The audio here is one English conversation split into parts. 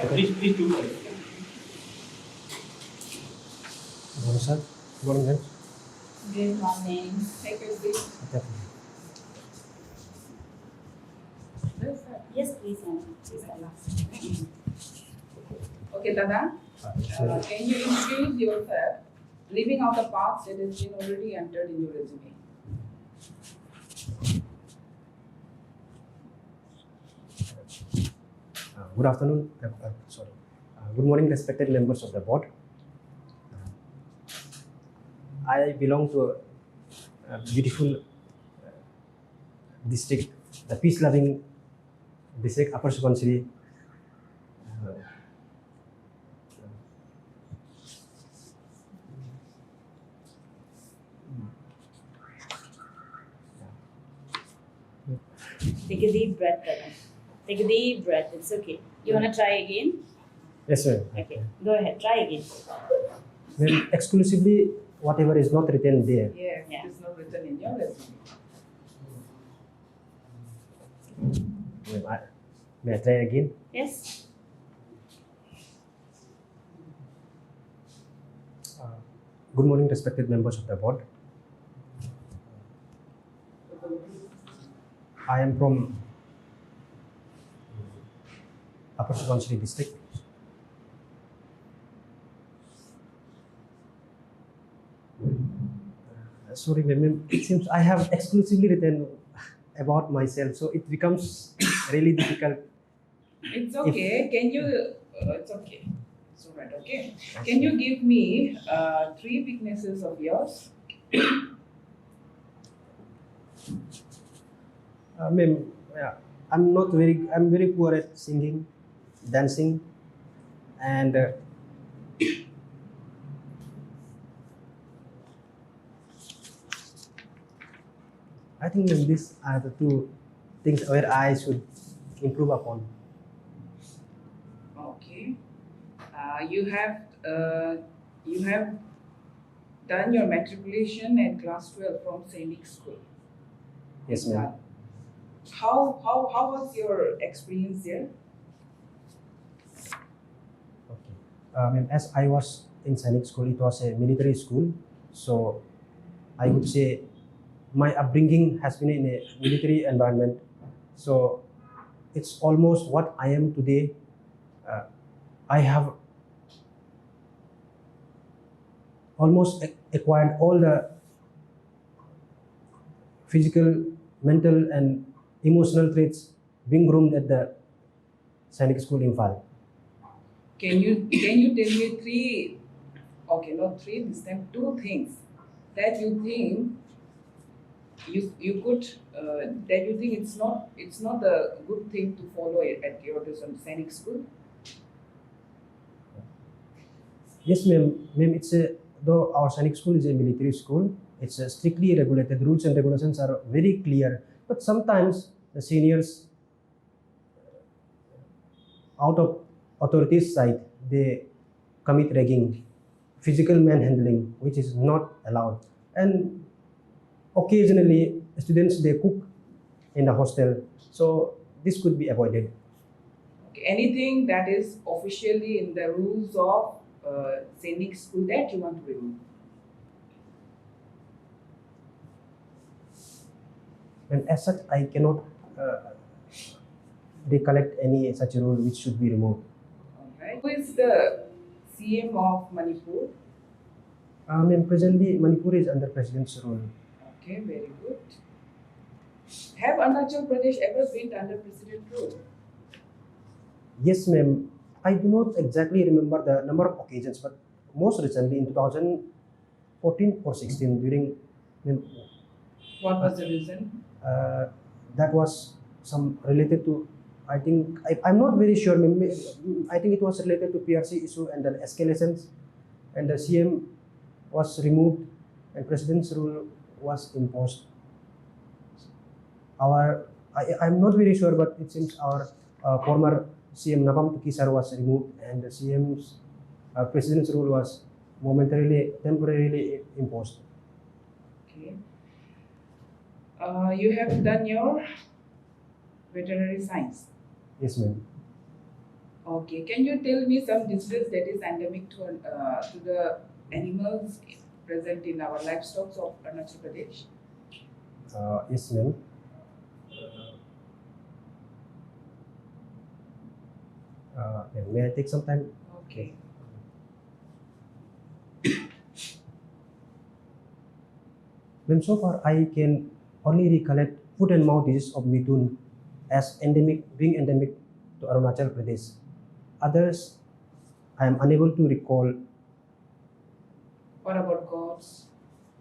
Please do. Morning, sir. Good morning, ma'am. Good morning. Take your seat. Yes, please. Okay, Tadang. Can you introduce yourself, leaving out the parts that has been already entered in your resume? Good afternoon. Good morning, respected members of the board. I belong to a beautiful district, the peace-loving district, Upper Subansiri. Take a deep breath, Tadang. Take a deep breath. It's okay. You want to try again? Yes, sir. Okay. Go ahead. Try again. Then exclusively whatever is not written there. Yes, yeah. It is not written in your resume. May I try again? Yes. Good morning, respected members of the board. I am from Upper Subansiri district. Sorry, ma'am, it seems I have exclusively written about myself, so it becomes really difficult. It's okay. Can you? It's okay. It's alright. Okay. Can you give me 3 weaknesses of yours? Ma'am, yeah, I'm very poor at singing, dancing, and I think ma'am, these are the 2 things where I should improve upon. Okay. You have done your matriculation at class 12 from Sainik School. Yes, ma'am. How was your experience there? Okay. Ma'am, as I was in Sainik School, it was a military school, so I would say my upbringing has been in a military environment. So it's almost what I am today. I have almost acquired all the physical, mental, and emotional traits being groomed at the Sainik School Imphal. Can you tell me 3? Okay, not 3. This time 2 things that you think you could that you think it's not a good thing to follow at your Sainik School. Yes, ma'am. Ma'am, though our Sainik School is a military school, it's strictly regulated. Rules and regulations are very clear. But sometimes the seniors, out of authorities' side, they commit ragging, physical manhandling, which is not allowed. And occasionally, students, they cook in the hostel. So this could be avoided. Okay. Anything that is officially in the rules of Sainik School that you want to remove? And as such, I cannot recollect any such rule which should be removed. Alright. Who is the CM of Manipur? Ma'am, presently Manipur is under President's rule. Okay, very good. Have Arunachal Pradesh ever been under President rule? Yes, ma'am. I do not exactly remember the number of occasions, but most recently in 2014 or 16 during. What was the reason? That was some related to, I think, I'm not very sure. I think it was related to PRC issue and then escalations, and the CM was removed and President's rule was imposed. I'm not very sure, but it seems our former CM Napam Tukisar was removed and the CM's President's rule was temporarily imposed. Okay. You have done your veterinary science. Yes, ma'am. Okay, can you tell me some disease that is endemic to the animals present in our livestock of Arunachal Pradesh? Yes, ma'am. May I take some time? Okay. Ma'am, so far I can only recollect foot and mouth disease of Mithun as being endemic to Arunachal Pradesh. Others, I am unable to recall. What about goats?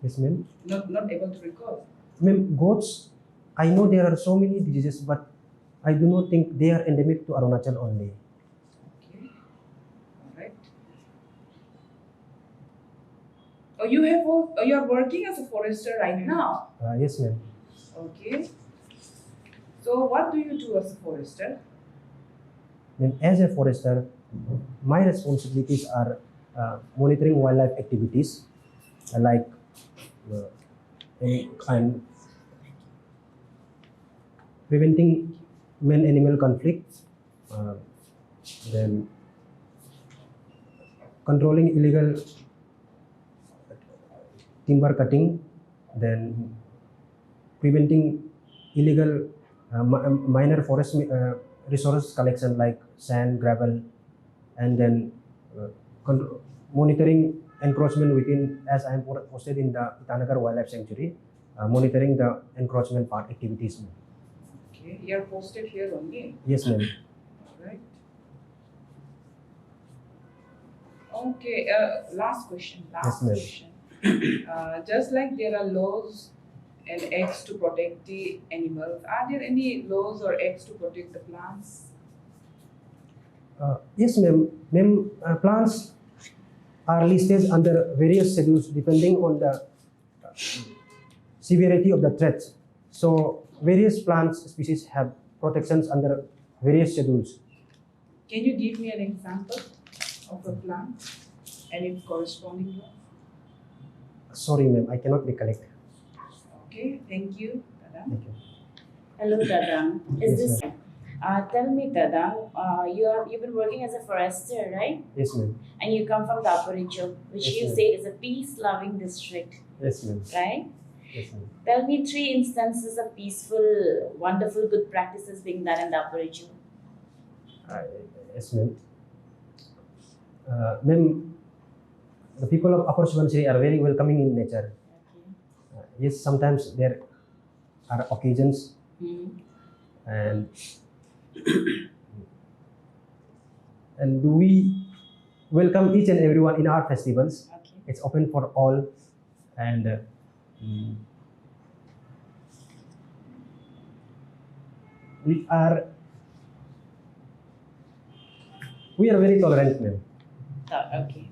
Yes, ma'am. Not able to recall. Ma'am, goats, I know there are so many diseases, but I do not think they are endemic to Arunachal only. Okay. All right. Oh, you are working as a forester right now. Yes, ma'am. Okay. So what do you do as a forester? Then, as a forester, my responsibilities are monitoring wildlife activities, like uh, and preventing man-animal conflicts, uh, then controlling illegal timber cutting, then preventing illegal minor forest resource collection like sand, gravel, and then uh, monitoring encroachment within, as I am posted in the Itanagar Wildlife Sanctuary, monitoring the encroachment part activities. Okay, you are posted here only. Yes, ma'am. Right. Okay. Last question. Yes, ma'am. Just like there are laws and acts to protect the animals, are there any laws or acts to protect the plants? Yes, ma'am. Ma'am, plants are listed under various schedules depending on the severity of the threats. So various plant species have protections under various schedules. Can you give me an example of a plant and its corresponding law? Sorry, ma'am, I cannot recollect. Okay, thank you, Tadang. Thank you. Hello, Tadang. Yes, Is this? Tell me, Tadang. You've been working as a forester, right? Yes, ma'am. And you come from Daporejo, which Yes, you ma'am. say is a peace-loving district, Yes, ma'am. right? Yes, ma'am. Tell me 3 instances of peaceful, wonderful, good practices being done in Daporejo. Yes, ma'am. Ma'am, the people of Upper Subansiri are very welcoming in nature. Okay. Yes, sometimes there are occasions and we welcome each and everyone in our festivals. Okay. It's open for all, and we are very tolerant, ma'am. Okay.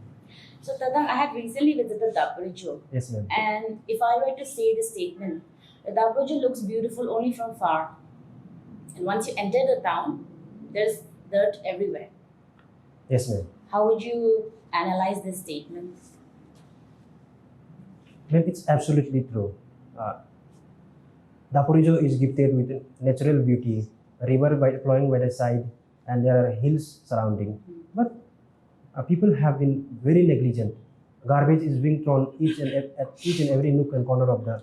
So, Tadang, I had recently visited Daporejo, Yes, ma'am. and if I were to say the statement, the Daporejo looks beautiful only from far, and once you enter the town, there's dirt everywhere. Yes, ma'am. How would you analyze this statement? Ma'am, it's absolutely true. Daporejo is gifted with natural beauty, a river flowing by the side, and there are hills surrounding. But people have been very negligent. Garbage is being thrown at each and every nook and corner of the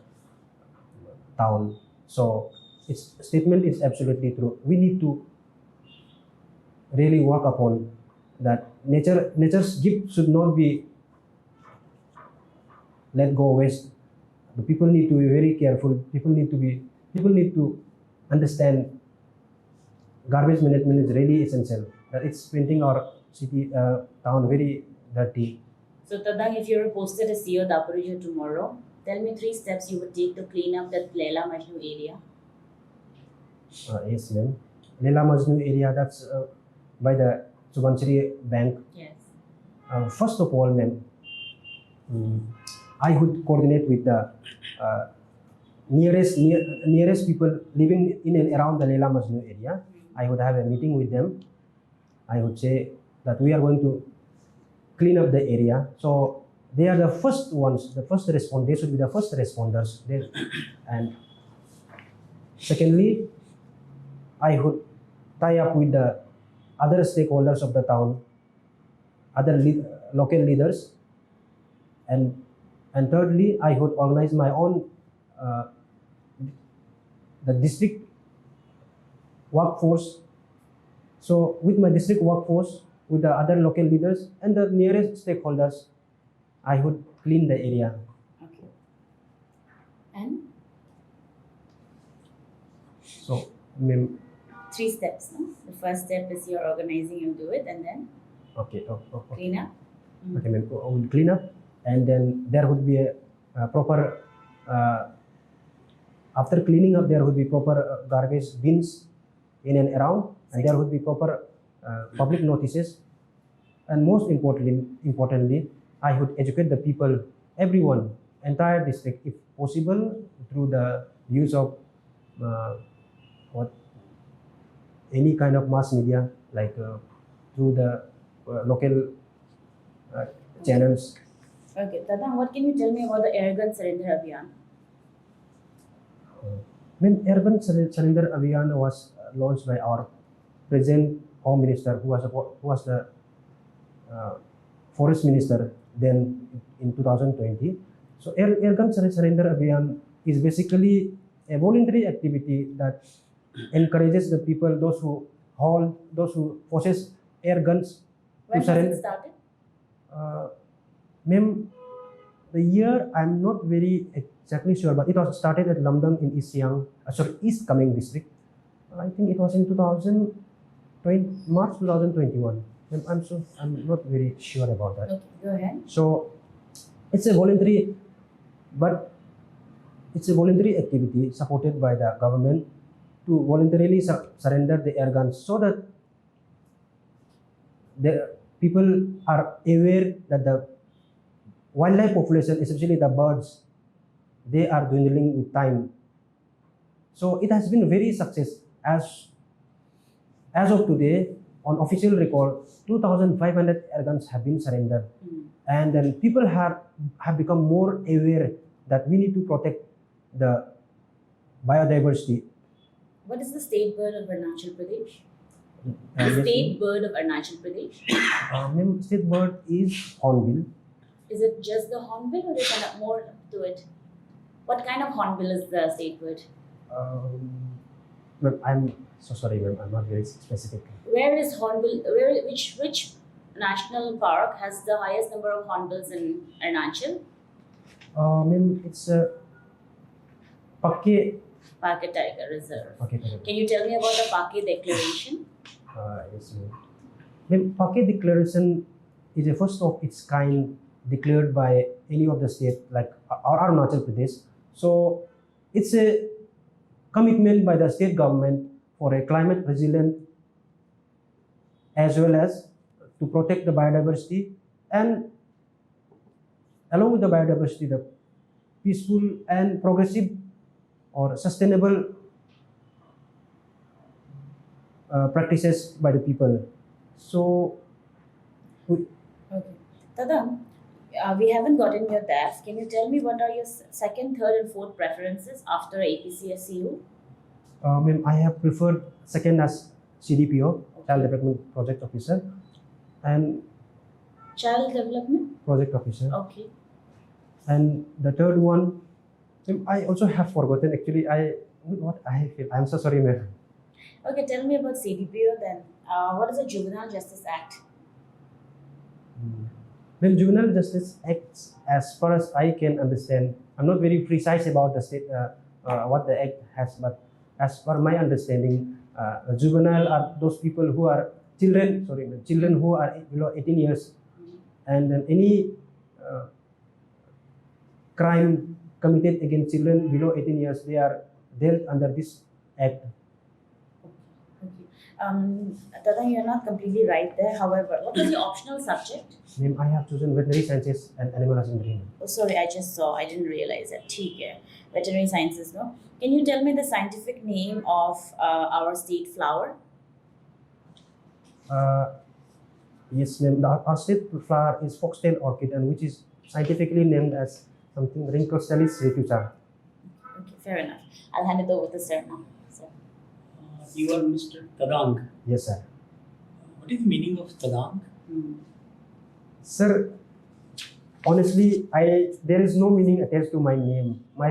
town. So its statement is absolutely true. We need to really work upon that. Nature's gift should not be let go waste. The people need to be very careful. People need to understand garbage management is really essential. That it's painting our city town very dirty. So, Tadang, if you were posted as CEO Daporejo tomorrow, tell me 3 steps you would take to clean up that Laila Majnu area. Yes, ma'am. Laila Majnu area, that's by the Subansiri Bank. Yes. First of all, ma'am, I would coordinate with the nearest people living in and around the Laila Majnu area. I would have a meeting with them. I would say that we are going to clean up the area. So they are the first ones, they should be the first responders. And secondly, I would tie up with the other stakeholders of the town, other local leaders, and thirdly, I would organize my own the district workforce. So with my district workforce, with the other local leaders and the nearest stakeholders, I would clean the area. Okay. And So, ma'am, 3 steps, no? The first step is you're organizing, you do it, and then okay, clean up. okay, ma'am, I will clean up, and then there would be a proper. After cleaning up, there would be proper garbage bins in and around, and there would be proper public notices. And most importantly, I would educate the people, everyone, entire district, if possible, through the use of any kind of mass media, like through the local channels. Okay, Tadang, what can you tell me about the airgun surrender abhiyan? When Urban Surrender Abhiyan was launched by our present Home Minister, who was the Forest Minister then in 2020. So Airgun Surrender Abhiyan is basically a voluntary activity that encourages the people, those who hold, those who possess air guns, When to has surrender. it started? Ma'am, the year I'm not very exactly sure, but it was started at Lamdang in East Kameng district. I think it was in 2020, March 2021. I'm not very sure about that. Okay, go ahead. So it's a voluntary activity supported by the government to voluntarily surrender the air guns, so that the people are aware that the wildlife population, especially the birds, they are dwindling with time. So it has been very success. As of today, on official record, 2,500 air guns have been surrendered. And then people have become more aware that we need to protect the biodiversity. What is the state bird of Arunachal Pradesh? Yes, State bird of Arunachal Pradesh? ma'am, state bird is hornbill. Is it just the hornbill or is there more to it? What kind of hornbill is the state bird? Ma'am, I'm so sorry, ma'am. I'm not very specific. Where is hornbill? Which national park has the highest number of hornbills in Arunachal? Ma'am, it's a Pakke. Pakke Tiger Reserve. Okay. Can you tell me about the Pakke Declaration? Yes, ma'am. Ma'am, Pakke Declaration is a first of its kind declared by any of the state, like Arunachal Pradesh. So it's a commitment by the state government for a climate resilient, as well as to protect the biodiversity, and along with the biodiversity, the peaceful and progressive or sustainable practices by the people. So, Okay. Tadam, we haven't gotten your DAF. Can you tell me what are your second, third, and fourth preferences after APCSCU? ma'am, I have preferred second as CDPO, Child Development Project Officer, and Child Development? Project Officer. Okay. And the third one, ma'am, I also have forgotten actually. I'm so sorry, ma'am. Okay, tell me about CDPO then. What is the Juvenile Justice Act? Well, Juvenile Justice Act, as far as I can understand, I'm not very precise about the state, what the act has, but as per my understanding, juvenile are those people who are children who are below 18 years, and then any crime committed against children below 18 years, they are dealt under this act. Tadang, you're not completely right there. However, what was your optional subject? Ma'am, I have chosen Veterinary Sciences and Animal Husbandry. Oh, sorry, I just saw. I didn't realize that. ठीक है. Veterinary Sciences, no? Can you tell me the scientific name of our state flower? Yes, ma'am. Our state flower is foxtail orchid, and which is scientifically named as something Rhynchostelis refusa. Okay, fair enough. I'll hand it over to sir now. Sir. You are Mr. Tadang. Yes, sir. What is the meaning of Tadang? Sir, honestly, there is no meaning attached to my name. Uh,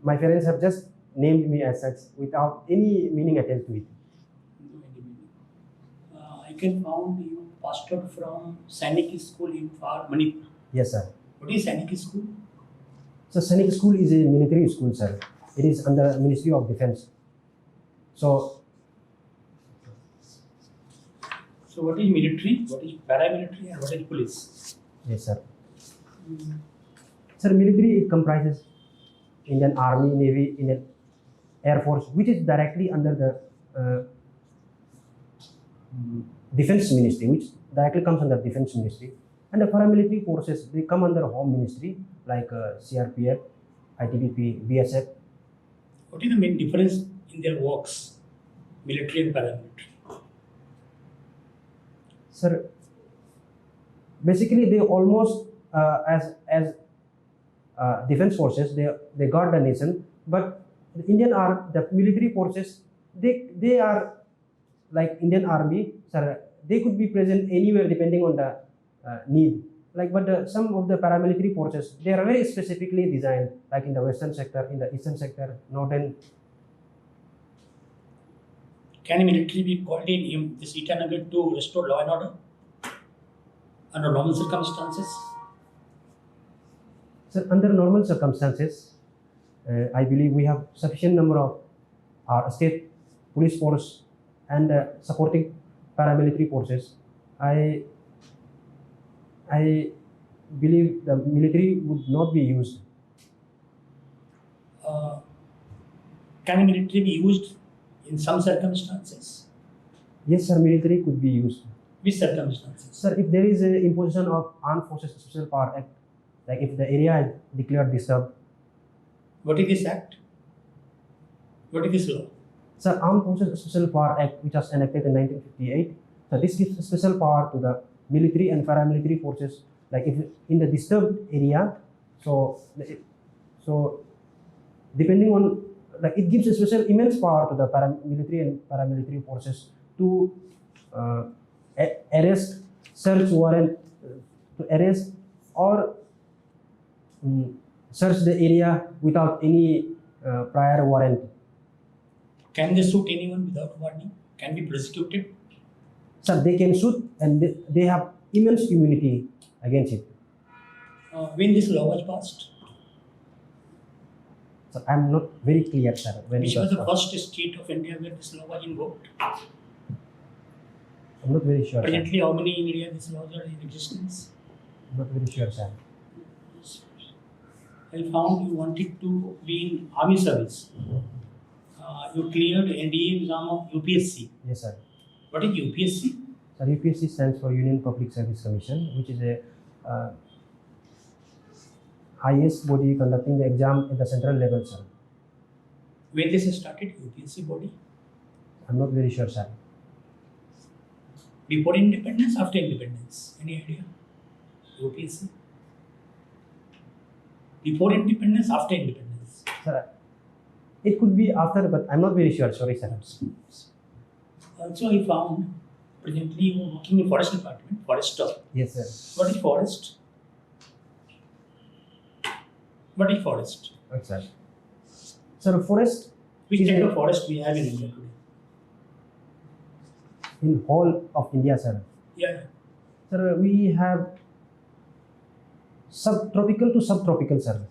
my parents have just named me as such without any meaning attached to it. No any meaning. I can found you passed out from Sainik School Imphal, Manipur. Yes, sir. What is Sainik School? So Sainik School is a military school, sir. It is under Ministry of Defense. So So what is military? What is paramilitary? And what is police? yes, sir. Sir, military it comprises Indian Army, Navy, Indian Air Force, which is directly under the Defense Ministry, which directly comes under Defense Ministry. And the paramilitary forces, they come under Home Ministry, like CRPF, ITBP, BSF. What is the main difference in their works, military and paramilitary? Sir, basically they almost as defense forces, they guard the nation, but the military forces, they are like Indian Army, sir. They could be present anywhere depending on the need. Like, but some of the paramilitary forces, they are very specifically designed, like in the western sector, in the eastern sector, northern. Can military be called in this Itanagar to restore law and order under normal circumstances? So under normal circumstances, I believe we have sufficient number of our state police force and supporting paramilitary forces. I believe the military would not be used. Can military be used in some circumstances? Yes, sir, military could be used. Which circumstances? Sir, if there is a imposition of Armed Forces Special Power Act, like if the area is declared disturbed. What is this act? What is this law? Sir, Armed Forces Special Power Act, which was enacted in 1958, so this gives special power to the military and paramilitary forces, like if in the disturbed area, so depending on, like it gives a special immense power to the military and paramilitary forces to arrest, search warrant, to arrest or search the area without any prior warrant. Can they shoot anyone without warning? Can be prosecuted? Sir, they can shoot and they have immense immunity against it. When this law was passed? So I'm not very clear, sir. When Which it was the passed. first state of India where this law was invoked? I'm not very sure, sir. Presently, how many in India these laws are in existence? I'm not very sure, sir. I found you wanted to be in army service. You cleared NDA exam of UPSC. Yes, sir. What is UPSC? Sir, UPSC stands for Union Public Service Commission, which is a highest body conducting the exam at the central level, sir. When this started, UPSC body? I'm not very sure, sir. Before independence, after independence? Any idea? UPSC? Before independence, after independence? Sir, it could be after, but I'm not very sure. Sorry, sir. Also, I found presently you are working in forest department, forester. Yes, sir. What is forest? What is forest? Okay, sir. Sir, forest Which is type a- of forest we have in India today? in whole of India, sir. Yeah. Sir, we have subtropical to subtropical, sir.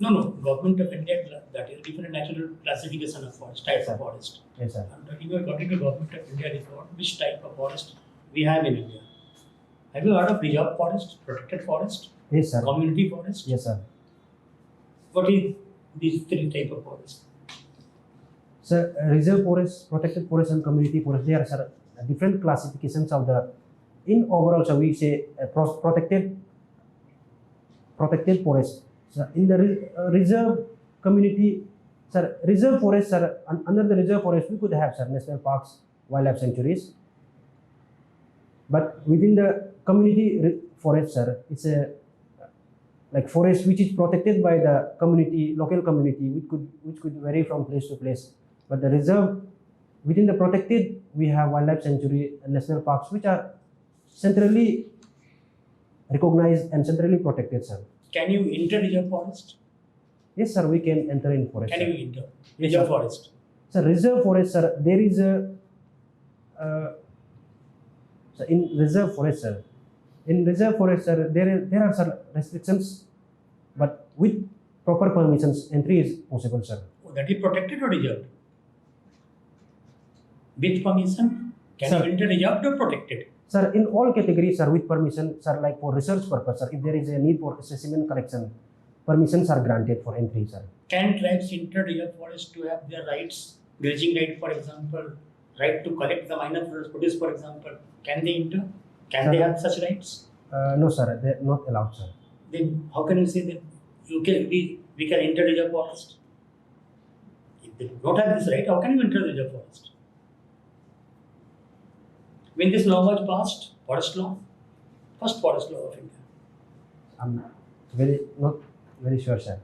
No. Government of India, that is different natural classification of forest, type Sir. of forest. Yes, sir. I'm talking about according to Government of India report, which type of forest we have in India. Have you heard of reserve forest, protected forest, Yes, sir. community forest? Yes, sir. What is these three type of forest? Sir, reserve forest, protected forest, and community forest, they are, sir, different classifications of the, in overall, so we say protected forest. Sir, in the reserve community, sir, reserve forest, sir, under the reserve forest, we could have, sir, national parks, wildlife sanctuaries. But within the community forest, sir, it's a like forest which is protected by the community, local community, which could vary from place to place. But the reserve within the protected, we have wildlife sanctuary and national parks, which are centrally recognized and centrally protected, sir. Can you enter reserve forest? Yes, sir, we can enter in forest. Can Sir. you enter reserve forest? Sir, reserve forest, sir, there is a so in reserve forest, sir. In reserve forest, sir, there are sir restrictions, but with proper permissions, entry is possible, sir. Oh, that is protected or reserved? With permission, can Sir. you enter reserved or protected? Sir, in all categories, sir, with permission, sir, like for research purpose, sir, if there is a need for specimen collection, permissions are granted for entry, sir. Can tribes enter reserve forest to have their rights, grazing right, for example, right to collect the minor produce, for example? Can they enter? Can they Sir. have such rights? No, sir, they are not allowed, sir. Then how can you say that we can enter reserve forest? If they do not have this right, how can you enter reserve forest? When this law was passed, forest law, first forest law of India. I'm not very sure, sir.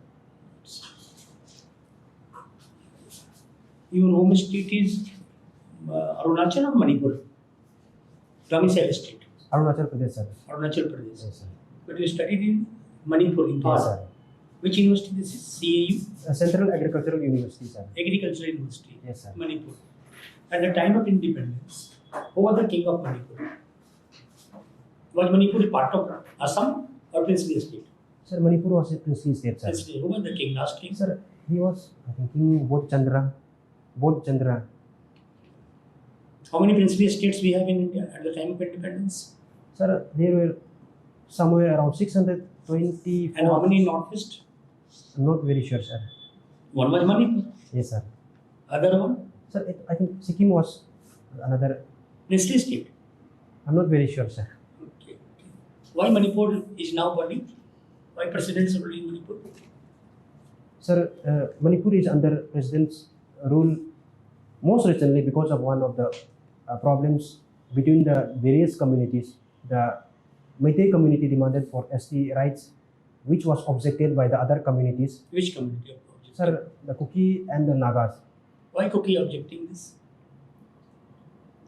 Your home state is Arunachal or Manipur? Domicile state, Arunachal Pradesh, sir. Arunachal Pradesh. Yes, sir. But you studied in Manipur, Imphal. Yes, sir. Which university this is? CAU? Central Agricultural University, sir. Agricultural University, Yes, sir. Manipur. At the time of independence, who was the king of Manipur? Was Manipur a part of Assam or princely state? Sir, Manipur was a princely state, sir. Princely. Who was the king, last king? Sir, he was, I think, King Bodh Chandra. How many princely states we have in India at the time of independence? Sir, there were somewhere around 624. And how many in Northeast? I'm not very sure, sir. One was Manipur. Yes, sir. Other one, Sir, I think Sikkim was another. princely state. I'm not very sure, sir. Okay. Why Manipur is now body? Why presidents are ruling Manipur? Sir, Manipur is under president's rule most recently because of one of the problems between the various communities. The Meitei community demanded for ST rights, which was objected by the other communities. Which community objecting? Sir, the Kuki and the Nagas. Why Kuki objecting this?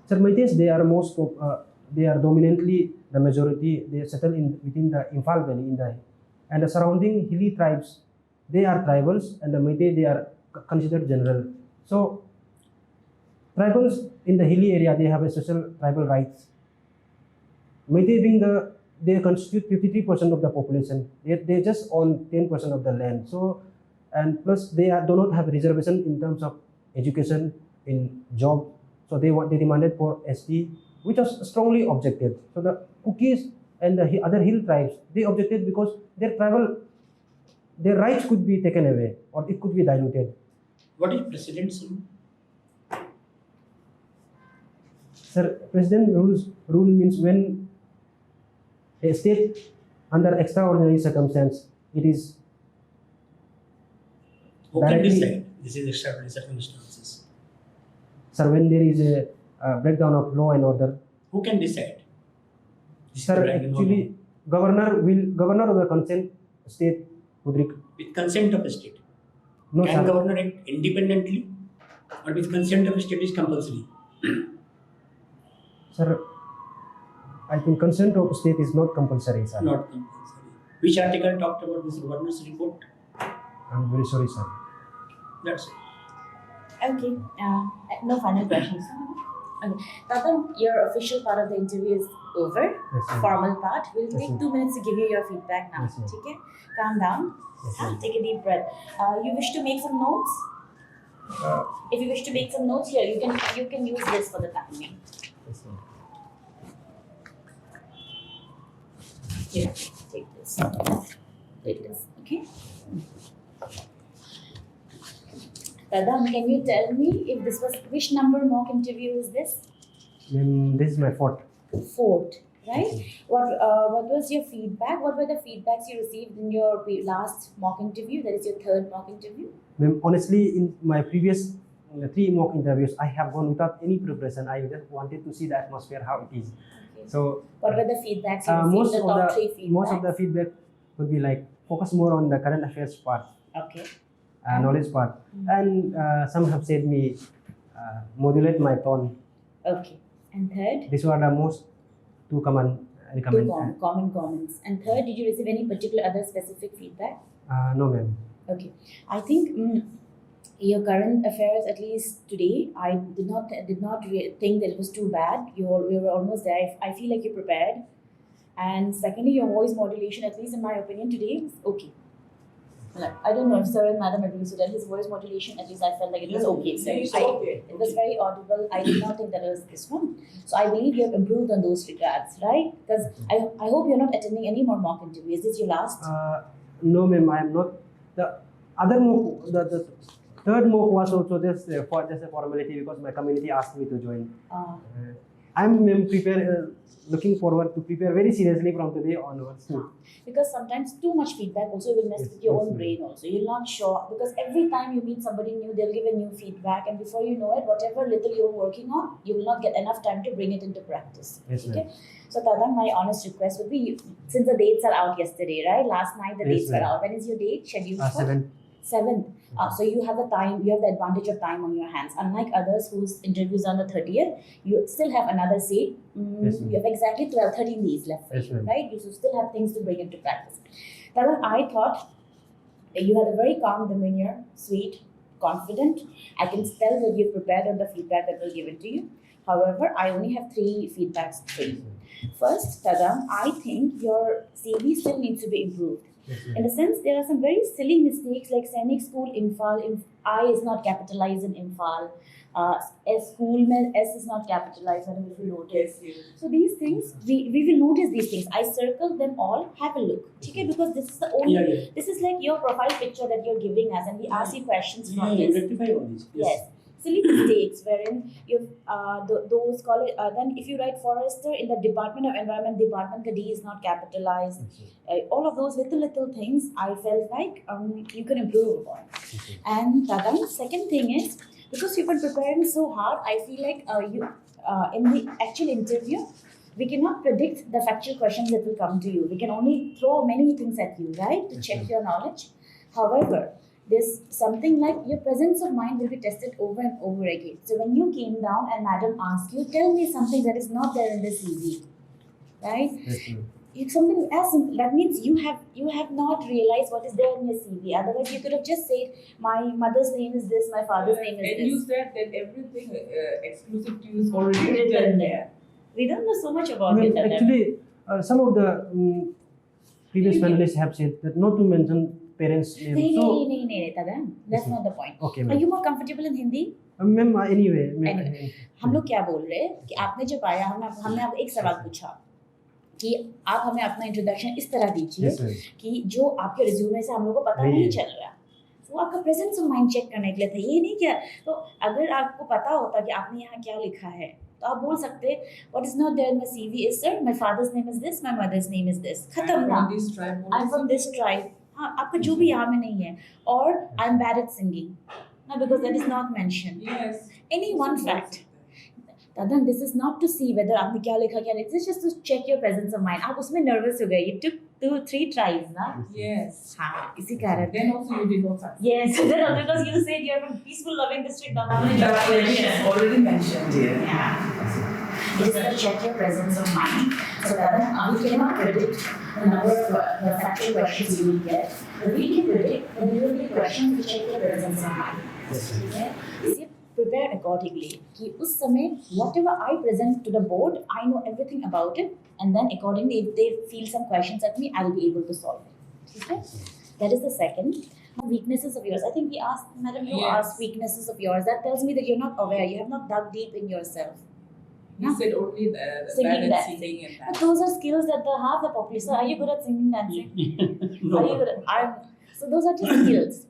Sir, Meiteis, they are dominantly the majority. They settle within the Imphal Valley and the surrounding hilly tribes. They are tribals, and the Meitei, they are considered general. So, tribals in the hilly area, they have a special tribal rights. Meitei being they constitute 53% of the population. They just own 10% of the land. So, and plus they do not have reservation in terms of education, in job. So they demanded for ST, which was strongly objected. So the Kukis and the other hill tribes, they objected because their rights could be taken away or it could be diluted. What is president's rule? Sir, president rule means when a state under extraordinary circumstance, it is Who can directly- decide? This is extraordinary circumstances. Sir, when there is a breakdown of law and order, Who can decide? This is sir, right and actually, governor of the consent state would with consent of the state. no, Can sir. governor act independently or with consent of the state is compulsory? Sir, I think consent of state is not compulsory, sir. Not compulsory. Which article talked about this governor's report? I'm very sorry, sir. That's it. Okay, no final questions. Okay, Tadang, your official part of the interview is over. Yes, ma'am. Formal part. We'll Yes, take ma'am. 2 minutes to give you your feedback now. Yes, ma'am. Okay? Calm down. Yes, ma'am. Take a deep breath. You wish to make some notes? If you wish to make some notes here, you can use this for the timing. Yes, ma'am. Here, take this. Take this. Okay. Tadang, can you tell me if this was which number mock interview is this? Ma'am, this is my fourth. Fourth, right? What was your feedback? What were the feedbacks you received in your last mock interview? That is your third mock interview. Ma'am, honestly, in my previous 3 mock interviews, I have gone without any preparation. I just wanted to see the atmosphere, how it is. Okay. So, What were the feedbacks you received? The top 3 feedbacks. most of the feedback would be like focus more on the current affairs part, Okay. knowledge part, and some have said me modulate my tone. Okay. And third? These were the most two common Two recommend. common comments. And third, did you receive any particular other specific feedback? No, ma'am. Okay. I think your current affairs, at least today, I did not think that it was too bad. You were almost there. I feel like you prepared. And secondly, your voice modulation, at least in my opinion, today is okay. Like, I don't know if Sir and Madam agrees with that. His voice modulation, at least I felt like it was okay. So it was very audible. I did not think that it was this one. So I believe you have improved on those regards, right? Because I hope you're not attending any more mock interviews. Is this your last? No, ma'am, I am not. The other mock, the third mock was also just a formality because my community asked me to join. I'm looking forward to prepare very seriously from today onwards. Because sometimes too much feedback also will mess with your own brain also. You're not sure because every time you meet somebody new, they'll give a new feedback, and before you know it, whatever little you're working on, you will not get enough time to bring it into practice. Yes, Okay. So Tadang, my honest request would be, since the dates are out yesterday, right? Last night the Yes, dates were ma'am. out. When is your date scheduled for? 7th. 7th. So you have the advantage of time on your hands. Unlike others whose interviews are on the 30th, you still have another seat. Yes, ma'am. You have exactly 13 days left for Yes, you, ma'am. right? You still have things to bring into practice. Tadang, I thought you had a very calm demeanor, sweet, confident. I can tell that you've prepared on the feedback that was given to you. However, I only have 3 feedbacks for you. First, Tadang, I think your CV still needs to be improved. Yes, In the sense, there are some very silly mistakes like Sainik School Imphal, I is not capitalized in Imphal. S school mein S is not capitalized. I don't know if you notice. Yes. So these things, we will notice these things. I circled them all. Have a look, okay? Because this is the only. This is like your profile picture that you're giving us, and we ask you questions from you this. rectify all this. Yes. Silly mistakes wherein you've those college then if you write forester in the Department of Environment department, the D is not capitalized. All of those little things I felt like you can improve upon. And Tadang, second thing is, because you've been preparing so hard, I feel like you in the actual interview, we cannot predict the factual questions that will come to you. We can only throw many things at you, right, to check your knowledge. However, there's something like your presence of mind will be tested over and over again. So when you came down and Madam asked you, tell me something that is not there in the CV, right? It's something as simple. That means you have not realized what is there in your CV. Otherwise, you could have just said, my mother's name is this, my father's name is And this. you said that everything exclusive to you is already Written written there. We don't know so much about it. Tadang. Actually, some of the previous panelists have said that not to mention parents' name. So, नहीं, Tadang. That's not the point. okay, Are ma'am. you more comfortable in Hindi? Ma'am, anyway. Anyway. हम लोग क्या बोल रहे हैं कि आपने जब आया हमने आपको एक सवाल पूछा कि आप हमें अपना इंट्रोडक्शन इस तरह दीजिए Yes, ma'am. कि जो आपके रिज्यूमे से हम लोगों को पता नहीं चल रहा, वो आपका प्रेजेंस ऑफ माइंड चेक करने के लिए था, ये नहीं किया। तो अगर आपको पता होता कि आपने यहाँ क्या लिखा है तो आप बोल सकते what is not there in my CV is sir my father's name is this, my mother's name is this, खत्म ना, I am from this tribe. हाँ, आपका जो भी यहाँ में नहीं है, और I am bad at singing ना, because that is not mentioned. Yes. Any one fact. Tadang, this is not to see whether आपने क्या लिखा क्या नहीं, this is just to check your presence of mind. आप उसमें nervous हो गए, you took 2-3 tries ना। Yes. हाँ, इसी कारण। Then also you did not succeed. Yes, then also because you said you are from peaceful loving district of It's already mentioned here. Yeah. It is to check your presence of mind. So Tadang, we cannot predict the number of the factual questions you will get, but we can predict that there will be questions to check your presence of mind. ठीक है? इसलिए prepare accordingly कि उस समय whatever I present to the board, I know everything about it, and then accordingly if they feel some questions at me, I will be able to solve it. Okay? That is the second. Now, weaknesses of yours. I think we asked, Madam, you Yes. asked weaknesses of yours. That tells me that you're not aware. You have not dug deep in yourself. You said only Singing, bad at dancing. singing and But dancing. those are skills that half the population. Are you good at singing, dancing? No. Are you good at, so those are just skills.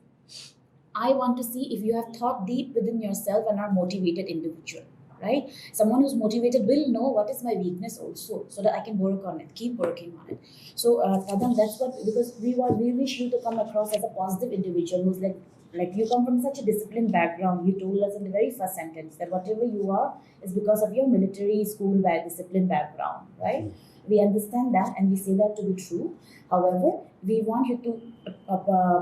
I want to see if you have thought deep within yourself and are a motivated individual, right? Someone who's motivated will know what is my weakness also, so that I can work on it, keep working on it. So, Tadang, that's what, because we wish you to come across as a positive individual who's like you come from such a disciplined background. You told us in the very first sentence that whatever you are is because of your military school discipline background, right? We understand that and we say that to be true. However, we want you to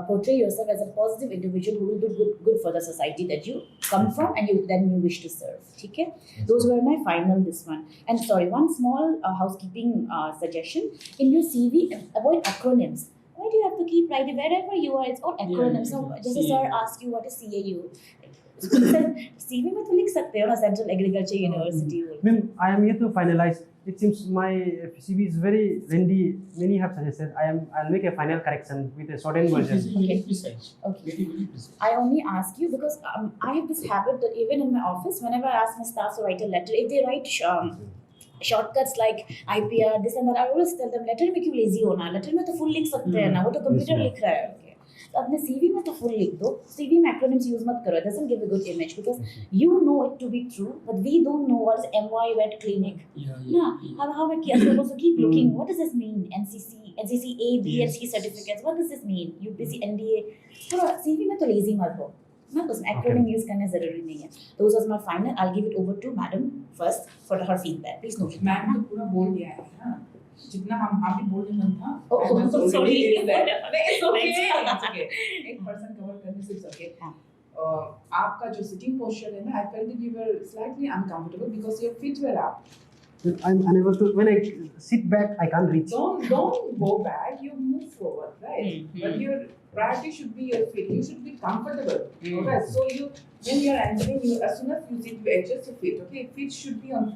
portray yourself as a positive individual who will do good for the society that you come from and you wish to serve. Okay? Those were my final this one. And sorry, one small housekeeping suggestion. In your CV, avoid acronyms. Why do you have to keep writing wherever you are? It's all acronyms. So just as sir ask you what is CAU. CV में तो लिख सकते हो ना Central Agriculture University. Ma'am, I am here to finalize. It seems my CV is very lengthy. Many have suggested. I'll make a final correction with a shortened version. Very precise. Okay. Very precise. I only ask you because I have this habit that even in my office, whenever I ask my staff to write a letter, if they write shortcuts like IPR, this and that, I always tell them, letter में क्यों lazy होना? Letter में तो full लिख सकते हैं ना, वो तो computer लिख रहा है. Okay. तो अपने CV में तो full लिख दो. CV में acronyms use मत करो. It doesn't give a good image because you know it to be true, but we don't know what is MY vet clinic. No, how am I supposed to keep looking? What does this mean? NCC A, B, and C certificates. What does this mean? UPC, NDA. थोड़ा CV में तो lazy मत हो. ना उसमें acronym use करना ज़रूरी नहीं है. Those was my final. I'll give it over to madam first for her feedback. Please note. Ma'am तो पूरा बोल दिया है ना, जितना हम आप भी बोलने मन था. Oh, sorry. It's okay. एक person cover करने से it's okay. आपका जो sitting posture है ना, I felt that you were slightly uncomfortable because your feet were up. I'm unable to. When I sit back, I can't reach. Don't go back. You move forward, right? But your priority should be your feet. You should be comfortable. Okay. So when you are answering, as soon as you sit, you adjust your feet. Okay. Feet should be on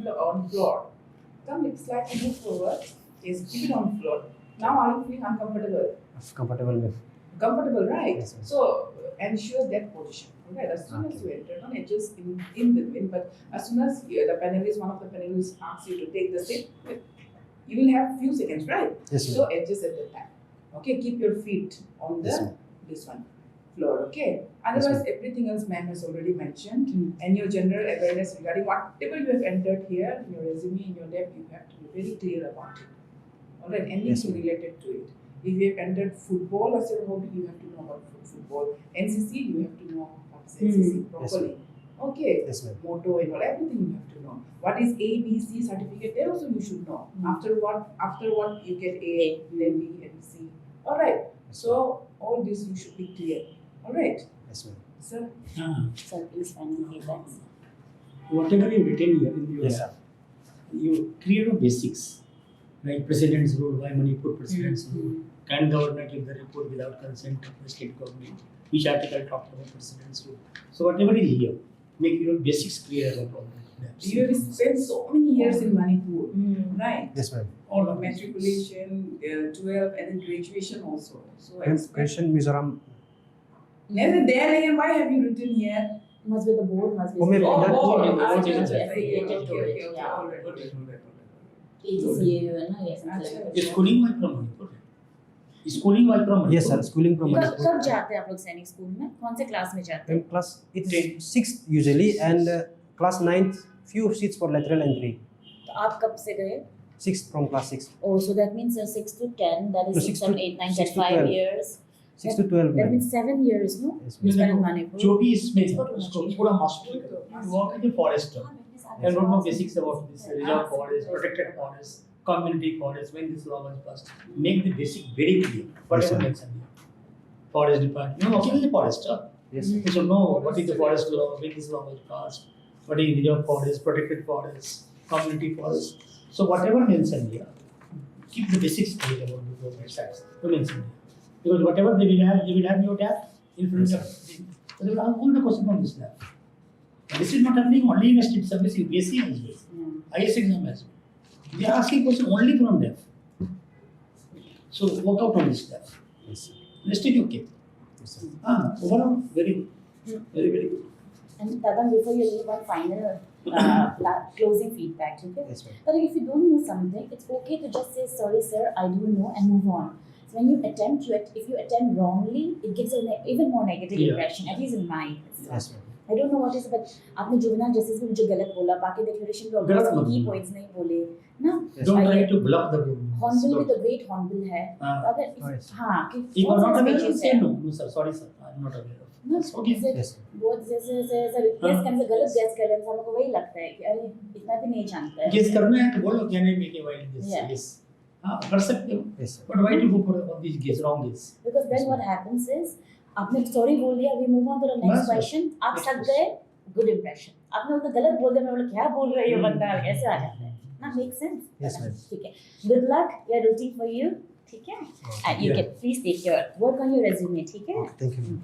floor. Come slightly move forward. Yes. Keep it on floor. Now are you feeling uncomfortable? Comfortable with. Comfortable, right? Yes, yes. So ensure that position. Okay. As soon as you enter, don't adjust in between. But as soon as one of the panelists asks you to take the seat, you will have few seconds, right? Yes, So adjust at the time. Okay, keep your feet on the this one floor. Okay. Otherwise, everything else ma'am has already mentioned, and your general awareness regarding whatever you have entered here in your resume, in your depth, you have to be very clear about it. All right, anything related to it. If you have entered football as your hobby, you have to know about football. NCC, you have to know what is NCC properly. Okay. Yes, ma'am. Motto and all, everything you have to know. What is A, B, C certificate? There also you should know. After what you get A, then B and C. All right. So all this you should be clear. All right. Yes, ma'am. Sir. Sir, please final feedback. Whatever you written here in your Yes, sir. you create the basics, like President's Rule, why Manipur President's Rule, can government give the report without consent of the state government, which article talked about President's Rule. So whatever is here, make your basics clear about all that. You have spent so many years in Manipur, right? Yes, ma'am. All of matriculation, 12, and then graduation also. So I expect. Question, Mizoram. Never there again. Why have you written here? Must be the board, must be. Oh, maybe Oh, that- oh, oh, okay, yes, yes. okay. Yeah. All right. APCS है ना ये अच्छा। Schooling was from Manipur. Schooling was from Manipur. Yes, sir. Schooling from कब Manipur. जाते हैं आप लोग सैनिक स्कूल में? कौन से क्लास में जाते हैं? In class, it's 6th usually, and class 9th, few seats for lateral entry. तो आप कब से गए? 6th from class 6. Oh, so that means 6 to 10. That is No, 6, 6 7, to- 8, 9, 6 10, to 5 12. years. 6 to 12. That ma'am. means 7 years, no? Yes, You ma'am. spent in Manipur. जो भी इसमें It's good उसको enough. पूरा master you work as a forester. I don't know basics about this reserve forest, protected forest, community forest, when this law was passed. Make the basic very clear. Whatever sir. mentioned here. Forest department. You know, working as a forester. Yes, sir. You should know what is the forest law, when this law was passed, what is reserve forest, protected forest, community forest. So whatever mentioned here, keep the basics clear about the government sites. Don't mention here. Because whatever they will have your data in front of them. So they will ask all the questions from this data. And this is not happening only in a state service, in BSc as well. IS exam as well. They are asking questions only from them. So work out on this data. Yes, sir. Rest is okay. Yes, sir. Overall, very good. Very, very good. And Tadang, before you leave, one final closing feedback, okay? Yes, ma'am. But if you don't know something, it's okay to just say, sorry sir, I don't know, and move on. So when you attempt, if you attempt wrongly, it gives an even more negative impression, at least in my case. Yes, ma'am. I don't know what is, but आपने जुबिना justice में मुझे गलत बोला, बाकी declaration में गलत obviously मत key बोलो। points नहीं बोले, ना? Yes, Don't I try get- to block the room. Hornbill भी तो great hornbill है, हाँ. तो अगर Yes. हाँ कि If you are बहुत not सारे aware, species say हैं, no. No, sir. Sorry, sir. I am not aware of. ना Okay. Yes, sir. बहुत जैसे guess करने से गलत guess कर रहे हैं, हमको वही लगता है कि अरे इतना भी नहीं जानता है। Guess करना है तो बोलो क्या नहीं make a wild guess. Yeah. Yes. perceptive. Yes, sir. But why do you go for all these gaze, wrong gaze? Because then what happens is आपने sorry बोल दिया, we move on to the next बस, question. आप Next सक question. गए, good impression. आपने उधर गलत बोल दिया, मैं बोला क्या बोल रही हो बंदा, ऐसे आ जाता है ना, make sense? Yes, ma'am. ठीक है, good luck, we are rooting for you, ठीक है? And you Yeah. can please take your work on your resume, ठीक है? Thank you.